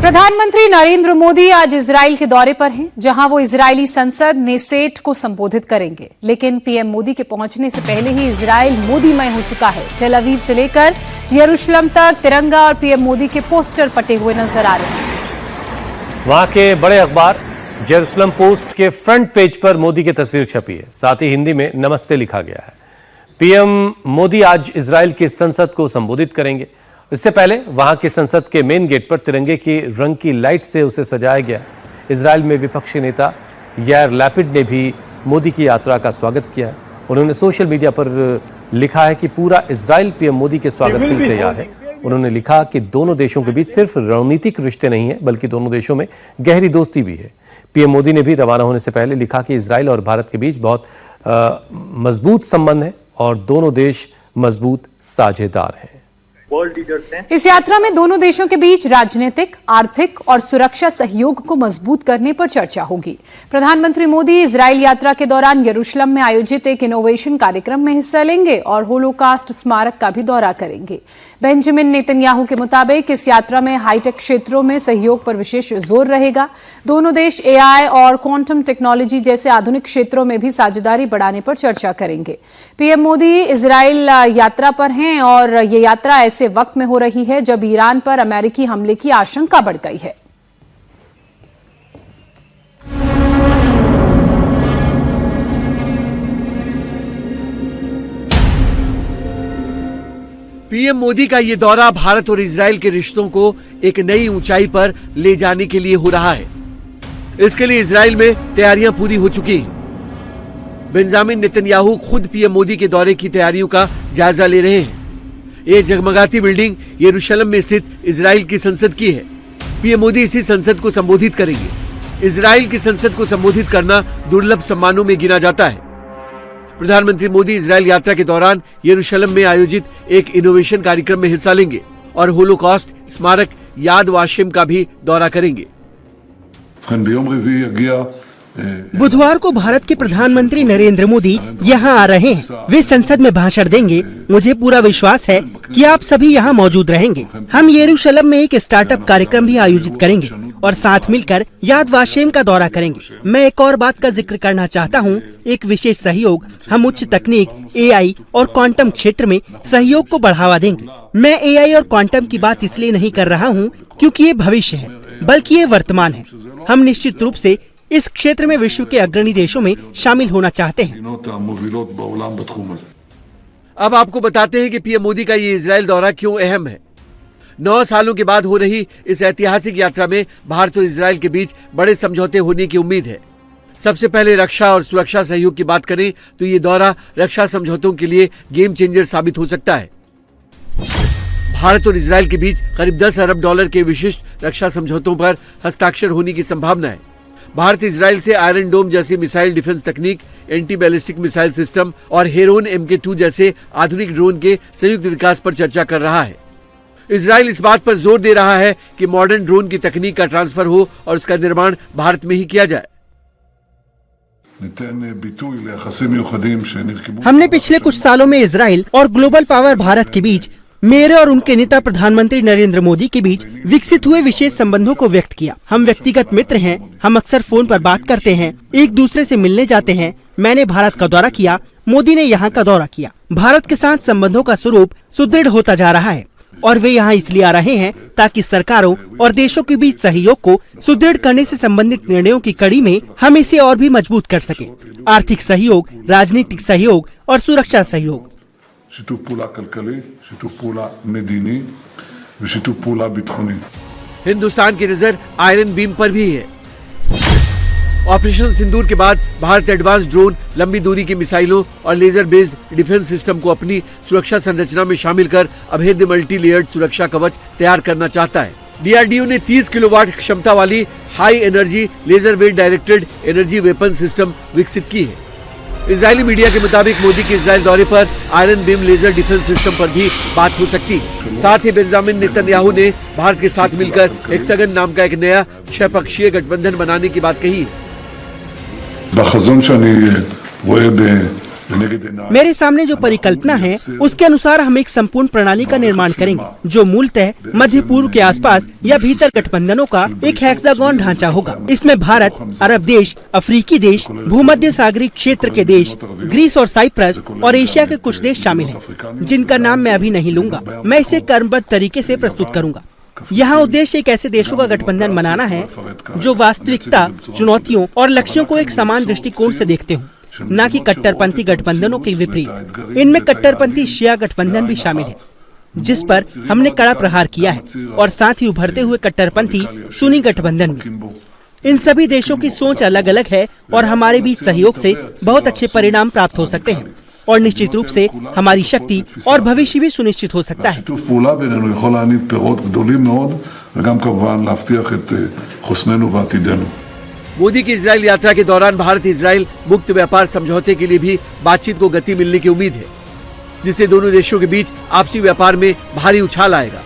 प्रधानमंत्री नरेंद्र मोदी आज इजराइल के दौरे पर हैं, जहां वो इजरायली संसद नेसेट को संबोधित करेंगे। लेकिन पीएम मोदी के पहुंचने से पहले ही इजराइल मोदीमय हो चुका है। टेल अवीव से लेकर यरूशलेम तक तिरंगा और पीएम मोदी के पोस्टर पटे हुए नजर आ रहे हैं। वहां के बड़े अखबार जेरूसलम पोस्ट के फ्रंट पेज पर मोदी की तस्वीर छपी है। साथ ही हिंदी में नमस्ते लिखा गया है। पीएम मोदी आज इजराइल की संसद को संबोधित करेंगे। इससे पहले वहां के संसद के मेन गेट पर तिरंगे की रंग की लाइट से उसे सजाया गया। इजराइल में विपक्षी नेता यार लैपिड ने भी मोदी की यात्रा का स्वागत किया। उन्होंने सोशल मीडिया पर लिखा है कि पूरा इजराइल पीएम मोदी के स्वागत के लिए तैयार है। उन्होंने लिखा कि दोनों देशों के बीच सिर्फ रणनीतिक रिश्ते नहीं है, बल्कि दोनों देशों में गहरी दोस्ती भी है। पीएम मोदी ने भी रवाना होने से पहले लिखा कि इजराइल और भारत के बीच बहुत मजबूत संबंध है और दोनों देश मजबूत साझेदार हैं। इस यात्रा में दोनों देशों के बीच राजनीतिक, आर्थिक और सुरक्षा सहयोग को मजबूत करने पर चर्चा होगी। प्रधानमंत्री मोदी इजराइल यात्रा के दौरान यरूशलेम में आयोजित एक इनोवेशन कार्यक्रम में हिस्सा लेंगे और होलोकास्ट स्मारक का भी दौरा करेंगे। बेंजामिन नेतन्याहू के मुताबिक इस यात्रा में हाईटेक क्षेत्रों में सहयोग पर विशेष जोर रहेगा। दोनों देश एआई और क्वांटम टेक्नोलॉजी जैसे आधुनिक क्षेत्रों में भी साझेदारी बढ़ाने पर चर्चा करेंगे। पीएम मोदी इजराइल यात्रा पर हैं और ये यात्रा ऐसे वक्त में हो रही है जब ईरान पर अमेरिकी हमले की आशंका बढ़ गई है। पीएम मोदी का ये दौरा भारत और इजराइल के रिश्तों को एक नई ऊंचाई पर ले जाने के लिए हो रहा है। इसके लिए इजराइल में तैयारियां पूरी हो चुकी हैं। बेंजामिन नेतन्याहू खुद पीएम मोदी के दौरे की तैयारियों का जायजा ले रहे हैं। ये जगमगाती बिल्डिंग यरूशलेम में स्थित इजराइल की संसद की है। पीएम मोदी इसी संसद को संबोधित करेंगे। इजराइल की संसद को संबोधित करना दुर्लभ सम्मानों में गिना जाता है। प्रधानमंत्री मोदी इजराइल यात्रा के दौरान यरूशलेम में आयोजित एक इनोवेशन कार्यक्रम में हिस्सा लेंगे और होलोकॉस्ट स्मारक याद वाशेम का भी दौरा करेंगे। बुधवार को भारत के प्रधानमंत्री नरेंद्र मोदी यहाँ आ रहे हैं। वे संसद में भाषण देंगे। मुझे पूरा विश्वास है कि आप सभी यहाँ मौजूद रहेंगे। हम यरूशलेम में एक स्टार्टअप कार्यक्रम भी आयोजित करेंगे और साथ मिलकर याद वाशेम का दौरा करेंगे। मैं एक और बात का जिक्र करना चाहता हूँ। एक विशेष सहयोग हम उच्च तकनीक, एआई और क्वांटम क्षेत्र में सहयोग को बढ़ावा देंगे। मैं एआई और क्वांटम की बात इसलिए नहीं कर रहा हूँ क्योंकि ये भविष्य है, बल्कि ये वर्तमान है। हम निश्चित रूप से इस क्षेत्र में विश्व के अग्रणी देशों में शामिल होना चाहते हैं। अब आपको बताते हैं कि पीएम मोदी का ये इजराइल दौरा क्यों अहम है। 9 सालों के बाद हो रही इस ऐतिहासिक यात्रा में भारत और इजराइल के बीच बड़े समझौते होने की उम्मीद है। सबसे पहले रक्षा और सुरक्षा सहयोग की बात करें तो ये दौरा रक्षा समझौतों के लिए गेम चेंजर साबित हो सकता है। भारत और इजराइल के बीच करीब 10 अरब डॉलर के विशिष्ट रक्षा समझौतों पर हस्ताक्षर होने की संभावना है। भारत इजराइल से आयरन डोम जैसी मिसाइल डिफेंस तकनीक, एंटी बैलिस्टिक मिसाइल सिस्टम और हेरोन MK2 जैसे आधुनिक ड्रोन के संयुक्त विकास पर चर्चा कर रहा है। इजराइल इस बात पर जोर दे रहा है कि मॉडर्न ड्रोन की तकनीक का ट्रांसफर हो और उसका निर्माण भारत में ही किया जाए। हमने पिछले कुछ सालों में इजराइल और ग्लोबल पावर भारत के बीच, मेरे और उनके नेता प्रधानमंत्री नरेंद्र मोदी के बीच विकसित हुए विशेष संबंधों को व्यक्त किया। हम व्यक्तिगत मित्र हैं। हम अक्सर फोन पर बात करते हैं, एक दूसरे से मिलने जाते हैं। मैंने भारत का दौरा किया, मोदी ने यहाँ का दौरा किया। भारत के साथ संबंधों का स्वरूप सुदृढ़ होता जा रहा है और वे यहाँ इसलिए आ रहे हैं ताकि सरकारों और देशों के बीच सहयोग को सुदृढ़ करने से संबंधित निर्णयों की कड़ी में हम इसे और भी मजबूत कर सके। आर्थिक सहयोग, राजनीतिक सहयोग और सुरक्षा सहयोग। שיתוף פעולה כלכלי, שיתוף פעולה מדיני ושיתוף פעולה ביטחוני। हिंदुस्तान की नजर आयरन बीम पर भी है। ऑपरेशन सिंदूर के बाद भारत एडवांस ड्रोन, लंबी दूरी की मिसाइलों और लेजर बेस्ड डिफेंस सिस्टम को अपनी सुरक्षा संरचना में शामिल कर अभेद्य मल्टी लेयर्ड सुरक्षा कवच तैयार करना चाहता है। DRDO ने 30 किलोवाट क्षमता वाली हाई एनर्जी लेजर वेट डायरेक्टेड एनर्जी वेपन सिस्टम विकसित की है। इजरायली मीडिया के मुताबिक मोदी के इजराइल दौरे पर Iron Beam laser defence system पर भी बात हो सकती है। साथ ही बेंजामिन नेतन्याहू ने भारत के साथ मिलकर हेक्सागन नाम का एक नया 6-पक्षीय गठबंधन बनाने की बात कही है। בחזון שאני רואה मेरे सामने जो परिकल्पना है उसके अनुसार हम एक संपूर्ण प्रणाली का निर्माण करेंगे जो मूलतः मध्य पूर्व के आसपास या भीतर गठबंधनों का एक हेक्सागोन ढांचा होगा। इसमें भारत, अरब देश, अफ्रीकी देश, भूमध्य सागरीय क्षेत्र के देश, ग्रीस और साइप्रस और एशिया के कुछ देश शामिल हैं, जिनका नाम मैं अभी नहीं लूंगा। मैं इसे क्रमबद्ध तरीके से प्रस्तुत करूंगा। यहाँ उद्देश्य एक ऐसे देशों का गठबंधन बनाना है जो वास्तविकता, चुनौतियों और लक्ष्यों को एक समान दृष्टिकोण से देखते हों, न कि कट्टरपंथी गठबंधनों के विपरीत। इनमें कट्टरपंथी शिया गठबंधन भी शामिल है, जिस पर हमने कड़ा प्रहार किया है, और साथ ही उभरते हुए कट्टरपंथी सुन्नी गठबंधन भी। इन सभी देशों की सोच अलग अलग है और हमारे बीच सहयोग से बहुत अच्छे परिणाम प्राप्त हो सकते हैं, और निश्चित रूप से हमारी शक्ति और भविष्य भी सुनिश्चित हो सकता है। שיתוף פעולה בינינו יכול להניב פירות גדולים מאוד, וגם כמובן להבטיח את חוסננו ועתידנו. मोदी की इजराइल यात्रा के दौरान भारत इजराइल मुक्त व्यापार समझौते के लिए भी बातचीत को गति मिलने की उम्मीद है, जिससे दोनों देशों के बीच आपसी व्यापार में भारी उछाल आएगा।